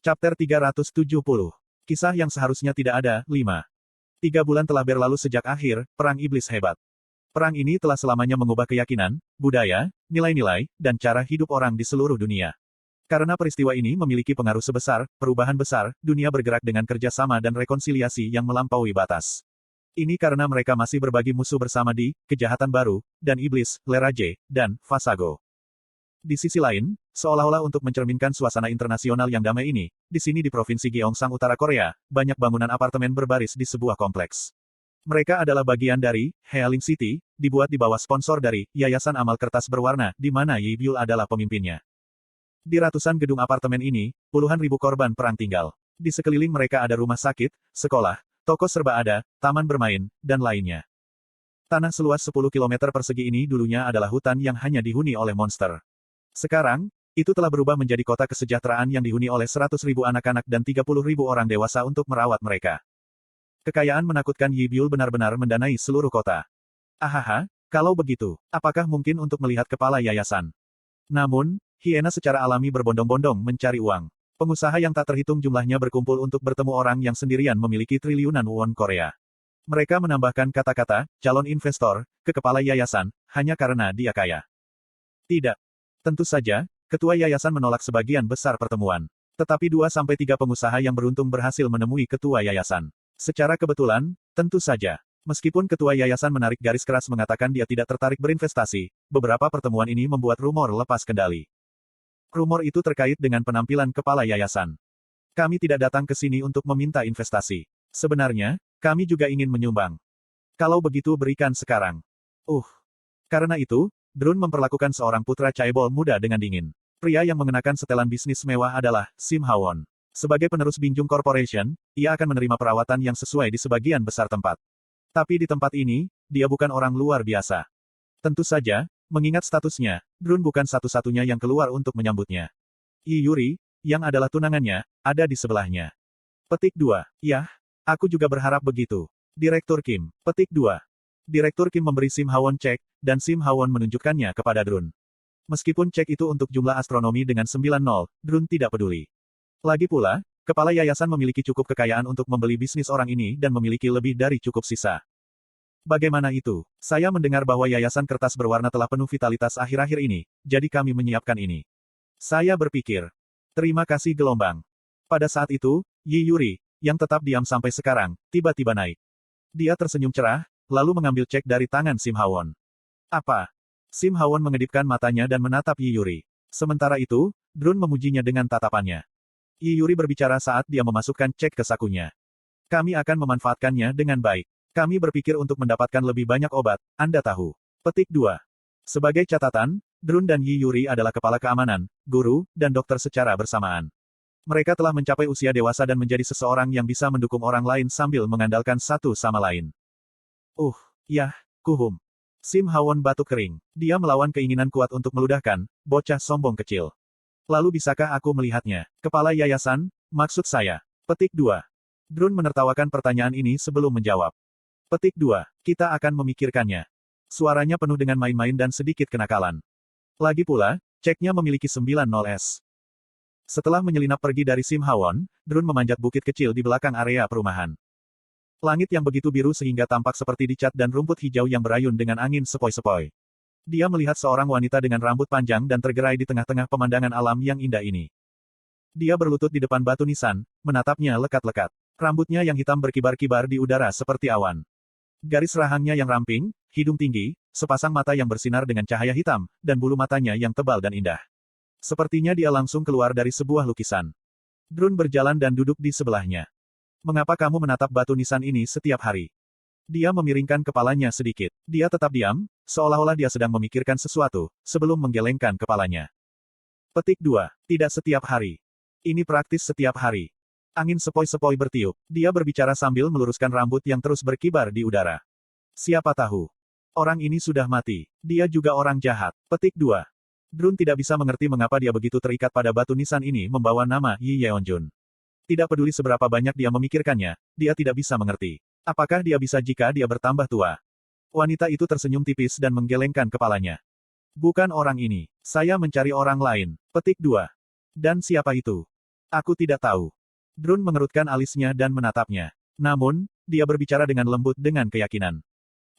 Chapter 370. Kisah yang seharusnya tidak ada, 5. 3 bulan telah berlalu sejak akhir Perang Iblis Hebat. Perang ini telah selamanya mengubah keyakinan, budaya, nilai-nilai, dan cara hidup orang di seluruh dunia. Karena peristiwa ini memiliki pengaruh sebesar, perubahan besar, dunia bergerak dengan kerjasama dan rekonsiliasi yang melampaui batas. Ini karena mereka masih berbagi musuh bersama di Kejahatan Baru, dan Iblis, Leraje, dan Fasago. Di sisi lain, seolah-olah untuk mencerminkan suasana internasional yang damai ini, di sini di Provinsi Gyeongsang Utara Korea, banyak bangunan apartemen berbaris di sebuah kompleks. Mereka adalah bagian dari Healing City, dibuat di bawah sponsor dari Yayasan Amal Kertas Berwarna, di mana Yi Byul adalah pemimpinnya. Di ratusan gedung apartemen ini, puluhan ribu korban perang tinggal. Di sekeliling mereka ada rumah sakit, sekolah, toko serba ada, taman bermain, dan lainnya. Tanah seluas 10 km persegi ini dulunya adalah hutan yang hanya dihuni oleh monster. Sekarang, itu telah berubah menjadi kota kesejahteraan yang dihuni oleh 100.000 anak-anak dan 30.000 orang dewasa untuk merawat mereka. Kekayaan menakutkan Yi Byul benar-benar mendanai seluruh kota. Ahaha, kalau begitu, apakah mungkin untuk melihat kepala yayasan? Namun, hiena secara alami berbondong-bondong mencari uang. Pengusaha yang tak terhitung jumlahnya berkumpul untuk bertemu orang yang sendirian memiliki triliunan won Korea. Mereka menambahkan kata-kata, calon investor, ke kepala yayasan, hanya karena dia kaya. Tidak. Tentu saja, ketua yayasan menolak sebagian besar pertemuan. Tetapi 2-3 pengusaha yang beruntung berhasil menemui ketua yayasan. Secara kebetulan, tentu saja. Meskipun ketua yayasan menarik garis keras mengatakan dia tidak tertarik berinvestasi, beberapa pertemuan ini membuat rumor lepas kendali. Rumor itu terkait dengan penampilan kepala yayasan. Kami tidak datang ke sini untuk meminta investasi. Sebenarnya, kami juga ingin menyumbang. Kalau begitu berikan sekarang. Karena itu, Drun memperlakukan seorang putra chaebol muda dengan dingin. Pria yang mengenakan setelan bisnis mewah adalah Sim Hawon. Sebagai penerus Binjung Corporation, ia akan menerima perawatan yang sesuai di sebagian besar tempat. Tapi di tempat ini, dia bukan orang luar biasa. Tentu saja, mengingat statusnya, Drun bukan satu-satunya yang keluar untuk menyambutnya. Yi Yuri, yang adalah tunangannya, ada di sebelahnya. Petik 2. Yah, aku juga berharap begitu. Direktur Kim. Petik 2. Direktur Kim memberi Sim Hawon cek, dan Sim Hawon menunjukkannya kepada Drun. Meskipun cek itu untuk jumlah astronomi dengan 9 nol, Drun tidak peduli. Lagi pula, kepala yayasan memiliki cukup kekayaan untuk membeli bisnis orang ini dan memiliki lebih dari cukup sisa. Bagaimana itu? Saya mendengar bahwa yayasan kertas berwarna telah penuh vitalitas akhir-akhir ini, jadi kami menyiapkan ini. Saya berpikir. Terima kasih gelombang. Pada saat itu, Yi Yuri, yang tetap diam sampai sekarang, tiba-tiba naik. Dia tersenyum cerah, lalu mengambil cek dari tangan Sim Hawon. Apa? Sim Hawon mengedipkan matanya dan menatap Yi Yuri. Sementara itu, Drun memujinya dengan tatapannya. Yi Yuri berbicara saat dia memasukkan cek ke sakunya. Kami akan memanfaatkannya dengan baik. Kami berpikir untuk mendapatkan lebih banyak obat, Anda tahu. Petik 2. Sebagai catatan, Drun dan Yi Yuri adalah kepala keamanan, guru, dan dokter secara bersamaan. Mereka telah mencapai usia dewasa dan menjadi seseorang yang bisa mendukung orang lain sambil mengandalkan satu sama lain. Yah, kuhum. Sim Hawon batuk kering. Dia melawan keinginan kuat untuk meludahkan, bocah sombong kecil. Lalu bisakah aku melihatnya? Kepala yayasan, maksud saya. Petik 2. Drun menertawakan pertanyaan ini sebelum menjawab. Petik 2. Kita akan memikirkannya. Suaranya penuh dengan main-main dan sedikit kenakalan. Lagi pula, ceknya memiliki 9-0S. Setelah menyelinap pergi dari Sim Hawon, Drun memanjat bukit kecil di belakang area perumahan. Langit yang begitu biru sehingga tampak seperti dicat dan rumput hijau yang berayun dengan angin sepoi-sepoi. Dia melihat seorang wanita dengan rambut panjang dan tergerai di tengah-tengah pemandangan alam yang indah ini. Dia berlutut di depan batu nisan, menatapnya lekat-lekat. Rambutnya yang hitam berkibar-kibar di udara seperti awan. Garis rahangnya yang ramping, hidung tinggi, sepasang mata yang bersinar dengan cahaya hitam, dan bulu matanya yang tebal dan indah. Sepertinya dia langsung keluar dari sebuah lukisan. Drun berjalan dan duduk di sebelahnya. Mengapa kamu menatap batu nisan ini setiap hari? Dia memiringkan kepalanya sedikit. Dia tetap diam, seolah-olah dia sedang memikirkan sesuatu, sebelum menggelengkan kepalanya. Petik 2. Tidak setiap hari. Ini praktis setiap hari. Angin sepoi-sepoi bertiup. Dia berbicara sambil meluruskan rambut yang terus berkibar di udara. Siapa tahu? Orang ini sudah mati. Dia juga orang jahat. Petik 2. Drun tidak bisa mengerti mengapa dia begitu terikat pada batu nisan ini membawa nama Yi Yeonjun. Tidak peduli seberapa banyak dia memikirkannya, dia tidak bisa mengerti. Apakah dia bisa jika dia bertambah tua? Wanita itu tersenyum tipis dan menggelengkan kepalanya. Bukan orang ini. Saya mencari orang lain. Petik 2. Dan siapa itu? Aku tidak tahu. Drun mengerutkan alisnya dan menatapnya. Namun, dia berbicara dengan lembut dengan keyakinan.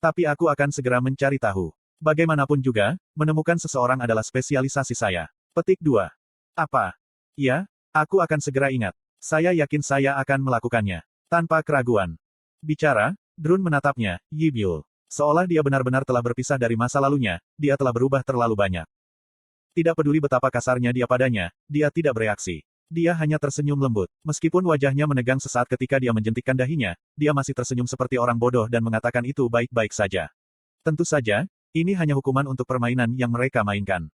Tapi aku akan segera mencari tahu. Bagaimanapun juga, menemukan seseorang adalah spesialisasi saya. Petik 2. Apa? Ya, aku akan segera ingat. Saya yakin saya akan melakukannya. Tanpa keraguan. Bicara, Drun menatapnya, Yi Byul. Seolah dia benar-benar telah berpisah dari masa lalunya, dia telah berubah terlalu banyak. Tidak peduli betapa kasarnya dia padanya, dia tidak bereaksi. Dia hanya tersenyum lembut. Meskipun wajahnya menegang sesaat ketika dia menjentikkan dahinya, dia masih tersenyum seperti orang bodoh dan mengatakan itu baik-baik saja. Tentu saja, ini hanya hukuman untuk permainan yang mereka mainkan.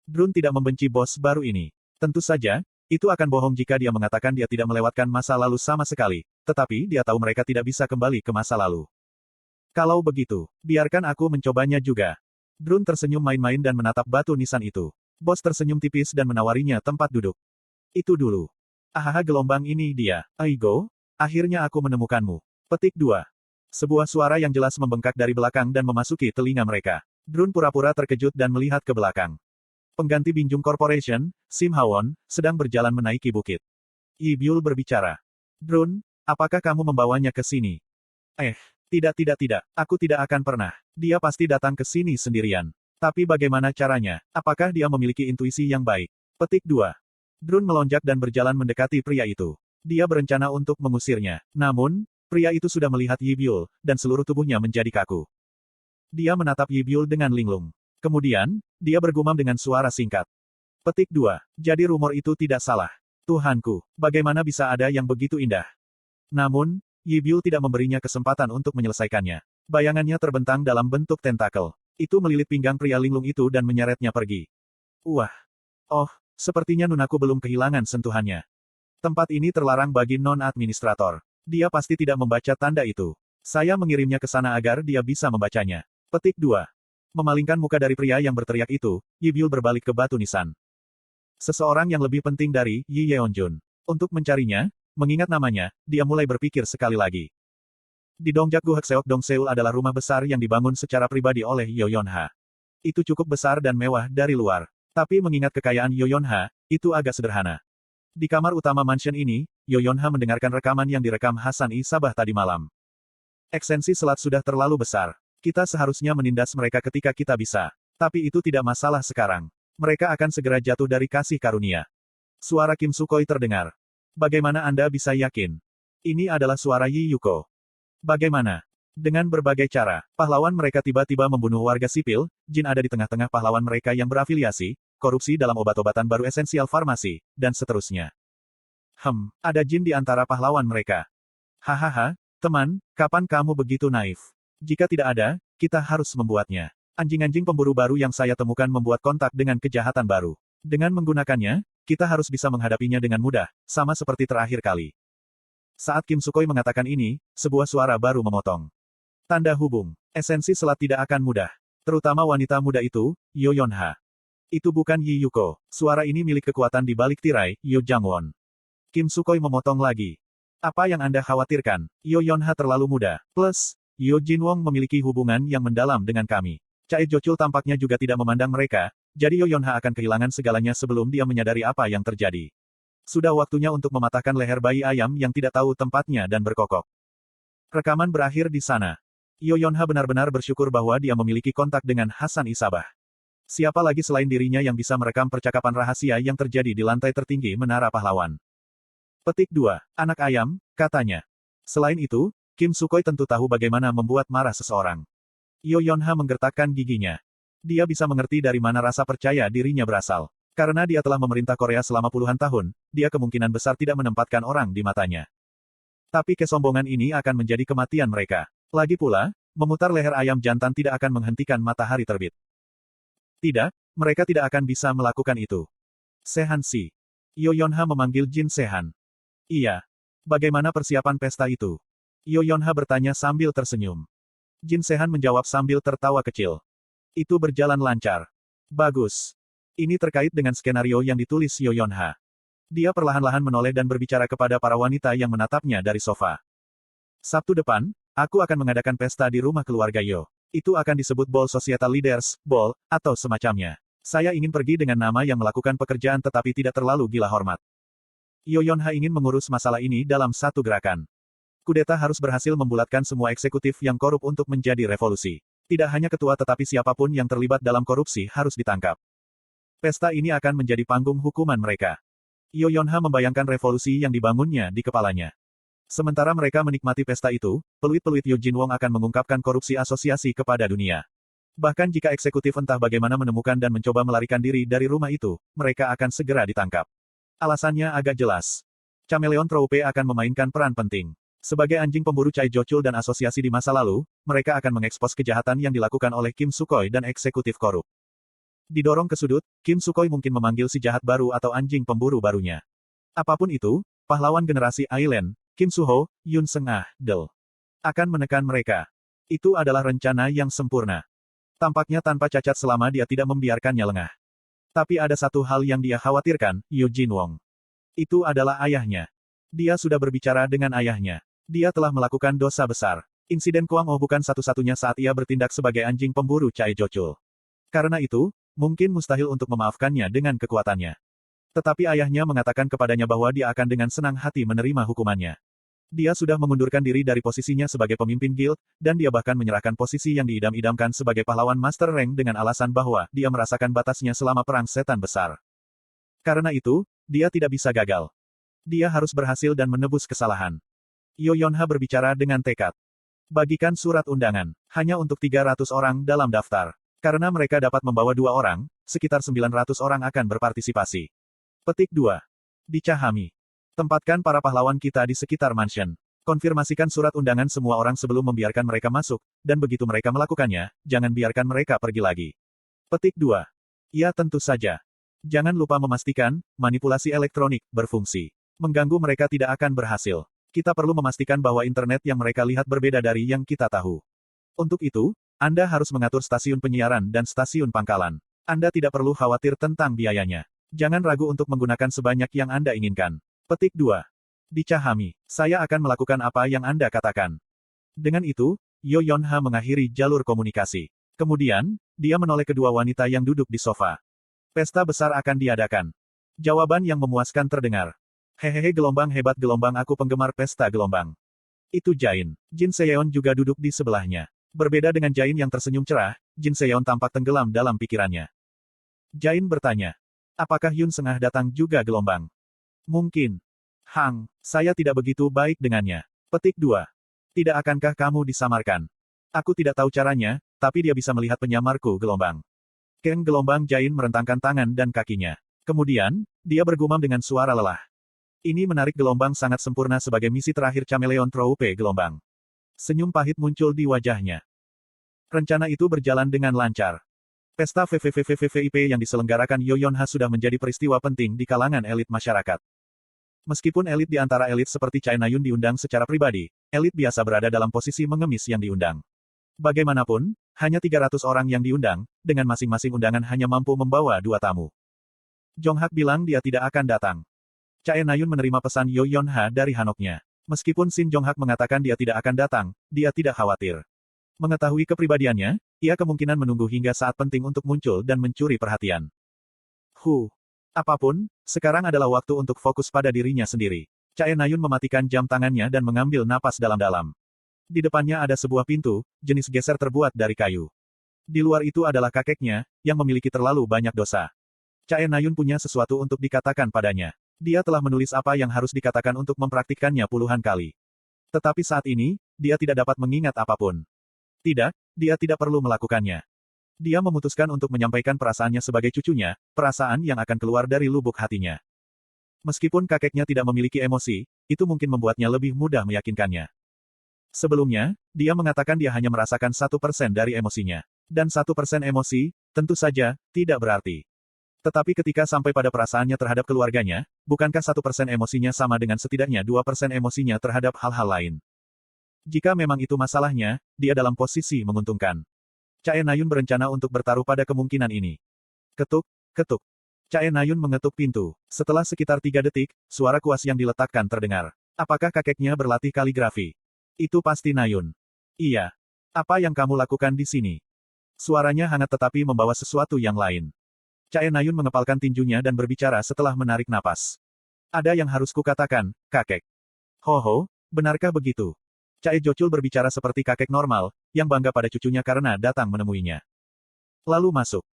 Drun tidak membenci bos baru ini. Tentu saja, itu akan bohong jika dia mengatakan dia tidak melewatkan masa lalu sama sekali, tetapi dia tahu mereka tidak bisa kembali ke masa lalu. Kalau begitu, biarkan aku mencobanya juga. Drun tersenyum main-main dan menatap batu nisan itu. Bos tersenyum tipis dan menawarinya tempat duduk. Itu dulu. Ahaha, gelombang ini dia. Aigo, akhirnya aku menemukanmu. Petik 2. Sebuah suara yang jelas membengkak dari belakang dan memasuki telinga mereka. Drun pura-pura terkejut dan melihat ke belakang. Pengganti Binjung Corporation, Sim Hawon, sedang berjalan menaiki bukit. Yi Byul berbicara. Drun, apakah kamu membawanya ke sini? Tidak, aku tidak akan pernah. Dia pasti datang ke sini sendirian. Tapi bagaimana caranya? Apakah dia memiliki intuisi yang baik? Petik 2. Drun melonjak dan berjalan mendekati pria itu. Dia berencana untuk mengusirnya. Namun, pria itu sudah melihat Yi Byul, dan seluruh tubuhnya menjadi kaku. Dia menatap Yi Byul dengan linglung. Kemudian, dia bergumam dengan suara singkat. Petik 2. Jadi rumor itu tidak salah. Tuhanku, bagaimana bisa ada yang begitu indah? Namun, Yi Byul tidak memberinya kesempatan untuk menyelesaikannya. Bayangannya terbentang dalam bentuk tentakel. Itu melilit pinggang pria linglung itu dan menyeretnya pergi. Wah. Oh, sepertinya Nunaku belum kehilangan sentuhannya. Tempat ini terlarang bagi non-administrator. Dia pasti tidak membaca tanda itu. Saya mengirimnya ke sana agar dia bisa membacanya. Petik 2. Memalingkan muka dari pria yang berteriak itu, Yi Byul berbalik ke batu nisan. Seseorang yang lebih penting dari Yi Yeonjun. Untuk mencarinya, mengingat namanya, dia mulai berpikir sekali lagi. Di Dongjak Gu Hekseok Dong Seul adalah rumah besar yang dibangun secara pribadi oleh Yoyonha. Itu cukup besar dan mewah dari luar. Tapi mengingat kekayaan Yoyonha, itu agak sederhana. Di kamar utama mansion ini, Yoyonha mendengarkan rekaman yang direkam Hasan I Sabah tadi malam. Ekstensi selat sudah terlalu besar. Kita seharusnya menindas mereka ketika kita bisa. Tapi itu tidak masalah sekarang. Mereka akan segera jatuh dari kasih karunia. Suara Kim Sukoi terdengar. Bagaimana Anda bisa yakin? Ini adalah suara Yi Yuko. Bagaimana? Dengan berbagai cara, pahlawan mereka tiba-tiba membunuh warga sipil, jin ada di tengah-tengah pahlawan mereka yang berafiliasi, korupsi dalam obat-obatan baru esensial farmasi, dan seterusnya. Ada jin di antara pahlawan mereka. Hahaha, teman, kapan kamu begitu naif? Jika tidak ada, kita harus membuatnya. Anjing-anjing pemburu baru yang saya temukan membuat kontak dengan kejahatan baru. Dengan menggunakannya, kita harus bisa menghadapinya dengan mudah, sama seperti terakhir kali. Saat Kim Sukoi mengatakan ini, sebuah suara baru memotong. Tanda hubung. Esensi selat tidak akan mudah. Terutama wanita muda itu, Yoyonha. Itu bukan Yi Yuko. Suara ini milik kekuatan di balik tirai, Yo Jangwon. Kim Sukoi memotong lagi. Apa yang Anda khawatirkan? Yoyonha terlalu muda. Plus, Yo Jinwong memiliki hubungan yang mendalam dengan kami. Chae Jochul tampaknya juga tidak memandang mereka, jadi Yoyonha akan kehilangan segalanya sebelum dia menyadari apa yang terjadi. Sudah waktunya untuk mematahkan leher bayi ayam yang tidak tahu tempatnya dan berkokok. Rekaman berakhir di sana. Yoyonha benar-benar bersyukur bahwa dia memiliki kontak dengan Hasan I Sabah. Siapa lagi selain dirinya yang bisa merekam percakapan rahasia yang terjadi di lantai tertinggi Menara Pahlawan. Petik 2. Anak ayam, katanya. Selain itu, Kim Sukoi tentu tahu bagaimana membuat marah seseorang. Yoyonha menggertakkan giginya. Dia bisa mengerti dari mana rasa percaya dirinya berasal. Karena dia telah memerintah Korea selama puluhan tahun, dia kemungkinan besar tidak menempatkan orang di matanya. Tapi kesombongan ini akan menjadi kematian mereka. Lagi pula, memutar leher ayam jantan tidak akan menghentikan matahari terbit. Tidak, mereka tidak akan bisa melakukan itu. Sehan Si. Yoyonha memanggil Jin Sehan. Iya. Bagaimana persiapan pesta itu? Yoyonha bertanya sambil tersenyum. Jin Sehan menjawab sambil tertawa kecil. Itu berjalan lancar. Bagus. Ini terkait dengan skenario yang ditulis Yoyonha. Dia perlahan-lahan menoleh dan berbicara kepada para wanita yang menatapnya dari sofa. Sabtu depan, aku akan mengadakan pesta di rumah keluarga Yo. Itu akan disebut Ball Societal Leaders, Ball, atau semacamnya. Saya ingin pergi dengan nama yang melakukan pekerjaan tetapi tidak terlalu gila hormat. Yo Yonha ingin mengurus masalah ini dalam satu gerakan. Kudeta harus berhasil membulatkan semua eksekutif yang korup untuk menjadi revolusi. Tidak hanya ketua tetapi siapapun yang terlibat dalam korupsi harus ditangkap. Pesta ini akan menjadi panggung hukuman mereka. Yo Yonha membayangkan revolusi yang dibangunnya di kepalanya. Sementara mereka menikmati pesta itu, peluit-peluit Yu Jinwong akan mengungkapkan korupsi asosiasi kepada dunia. Bahkan jika eksekutif entah bagaimana menemukan dan mencoba melarikan diri dari rumah itu, mereka akan segera ditangkap. Alasannya agak jelas. Chameleon Troupe akan memainkan peran penting. Sebagai anjing pemburu Chai Jochul dan asosiasi di masa lalu, mereka akan mengekspos kejahatan yang dilakukan oleh Kim Sukhoi dan eksekutif korup. Didorong ke sudut, Kim Sukhoi mungkin memanggil si jahat baru atau anjing pemburu barunya. Apapun itu, pahlawan generasi Island, Kim Suho, Yun Seng-ah, Del, akan menekan mereka. Itu adalah rencana yang sempurna. Tampaknya tanpa cacat selama dia tidak membiarkannya lengah. Tapi ada satu hal yang dia khawatirkan, Yu Jinwong. Itu adalah ayahnya. Dia sudah berbicara dengan ayahnya. Dia telah melakukan dosa besar. Insiden Kuang Oh bukan satu-satunya saat ia bertindak sebagai anjing pemburu Chai Jochul. Karena itu, mungkin mustahil untuk memaafkannya dengan kekuatannya. Tetapi ayahnya mengatakan kepadanya bahwa dia akan dengan senang hati menerima hukumannya. Dia sudah mengundurkan diri dari posisinya sebagai pemimpin guild, dan dia bahkan menyerahkan posisi yang diidam-idamkan sebagai pahlawan Master Rank dengan alasan bahwa dia merasakan batasnya selama perang setan besar. Karena itu, dia tidak bisa gagal. Dia harus berhasil dan menebus kesalahan. Yo Yonha berbicara dengan tekad. Bagikan surat undangan, hanya untuk 300 orang dalam daftar. Karena mereka dapat membawa 2 orang, sekitar 900 orang akan berpartisipasi. Petik 2. Dicahami. Tempatkan para pahlawan kita di sekitar mansion. Konfirmasikan surat undangan semua orang sebelum membiarkan mereka masuk, dan begitu mereka melakukannya, jangan biarkan mereka pergi lagi. Petik 2. Ya tentu saja. Jangan lupa memastikan, manipulasi elektronik, berfungsi. Mengganggu mereka tidak akan berhasil. Kita perlu memastikan bahwa internet yang mereka lihat berbeda dari yang kita tahu. Untuk itu, Anda harus mengatur stasiun penyiaran dan stasiun pangkalan. Anda tidak perlu khawatir tentang biayanya. Jangan ragu untuk menggunakan sebanyak yang Anda inginkan. Petik 2. Dicahami. Saya akan melakukan apa yang Anda katakan. Dengan itu, Yo Yonha mengakhiri jalur komunikasi. Kemudian, dia menoleh kedua wanita yang duduk di sofa. Pesta besar akan diadakan. Jawaban yang memuaskan terdengar. Hehehe gelombang hebat gelombang aku penggemar pesta gelombang. Itu Jain. Jin Seyeon juga duduk di sebelahnya. Berbeda dengan Jain yang tersenyum cerah, Jin Seyeon tampak tenggelam dalam pikirannya. Jain bertanya. Apakah Yun Seng-ah datang juga gelombang? Mungkin. Hang, saya tidak begitu baik dengannya. Petik 2. Tidak akankah kamu disamarkan? Aku tidak tahu caranya, tapi dia bisa melihat penyamarku gelombang. Keng gelombang Jain merentangkan tangan dan kakinya. Kemudian, dia bergumam dengan suara lelah. Ini menarik gelombang sangat sempurna sebagai misi terakhir Chameleon Troupe gelombang. Senyum pahit muncul di wajahnya. Rencana itu berjalan dengan lancar. Pesta VVVVVVIP yang diselenggarakan Yo Yonha sudah menjadi peristiwa penting di kalangan elit masyarakat. Meskipun elit di antara elit seperti Chai Nayun diundang secara pribadi, elit biasa berada dalam posisi mengemis yang diundang. Bagaimanapun, hanya 300 orang yang diundang, dengan masing-masing undangan hanya mampu membawa 2 tamu. Jonghak bilang dia tidak akan datang. Chai Nayun menerima pesan Yo Yonha dari Hanoknya. Meskipun Shin Jonghak mengatakan dia tidak akan datang, dia tidak khawatir. Mengetahui kepribadiannya, ia kemungkinan menunggu hingga saat penting untuk muncul dan mencuri perhatian. Apapun, sekarang adalah waktu untuk fokus pada dirinya sendiri. Chai Nayun mematikan jam tangannya dan mengambil napas dalam-dalam. Di depannya ada sebuah pintu, jenis geser terbuat dari kayu. Di luar itu adalah kakeknya, yang memiliki terlalu banyak dosa. Chai Nayun punya sesuatu untuk dikatakan padanya. Dia telah menulis apa yang harus dikatakan untuk mempraktikkannya puluhan kali. Tetapi saat ini, dia tidak dapat mengingat apapun. Tidak, dia tidak perlu melakukannya. Dia memutuskan untuk menyampaikan perasaannya sebagai cucunya, perasaan yang akan keluar dari lubuk hatinya. Meskipun kakeknya tidak memiliki emosi, itu mungkin membuatnya lebih mudah meyakinkannya. Sebelumnya, dia mengatakan dia hanya merasakan 1% dari emosinya. Dan 1% emosi, tentu saja, tidak berarti. Tetapi ketika sampai pada perasaannya terhadap keluarganya, bukankah 1% emosinya sama dengan setidaknya 2% emosinya terhadap hal-hal lain? Jika memang itu masalahnya, dia dalam posisi menguntungkan. Chai Nayun berencana untuk bertaruh pada kemungkinan ini. Ketuk, ketuk. Chai Nayun mengetuk pintu. Setelah sekitar 3 detik, suara kuas yang diletakkan terdengar. Apakah kakeknya berlatih kaligrafi? Itu pasti Nayun. Iya. Apa yang kamu lakukan di sini? Suaranya hangat tetapi membawa sesuatu yang lain. Chai Nayun mengepalkan tinjunya dan berbicara setelah menarik napas. Ada yang harus kukatakan, kakek. Ho, benarkah begitu? Cae Jocul berbicara seperti kakek normal, yang bangga pada cucunya karena datang menemuinya. Lalu masuk.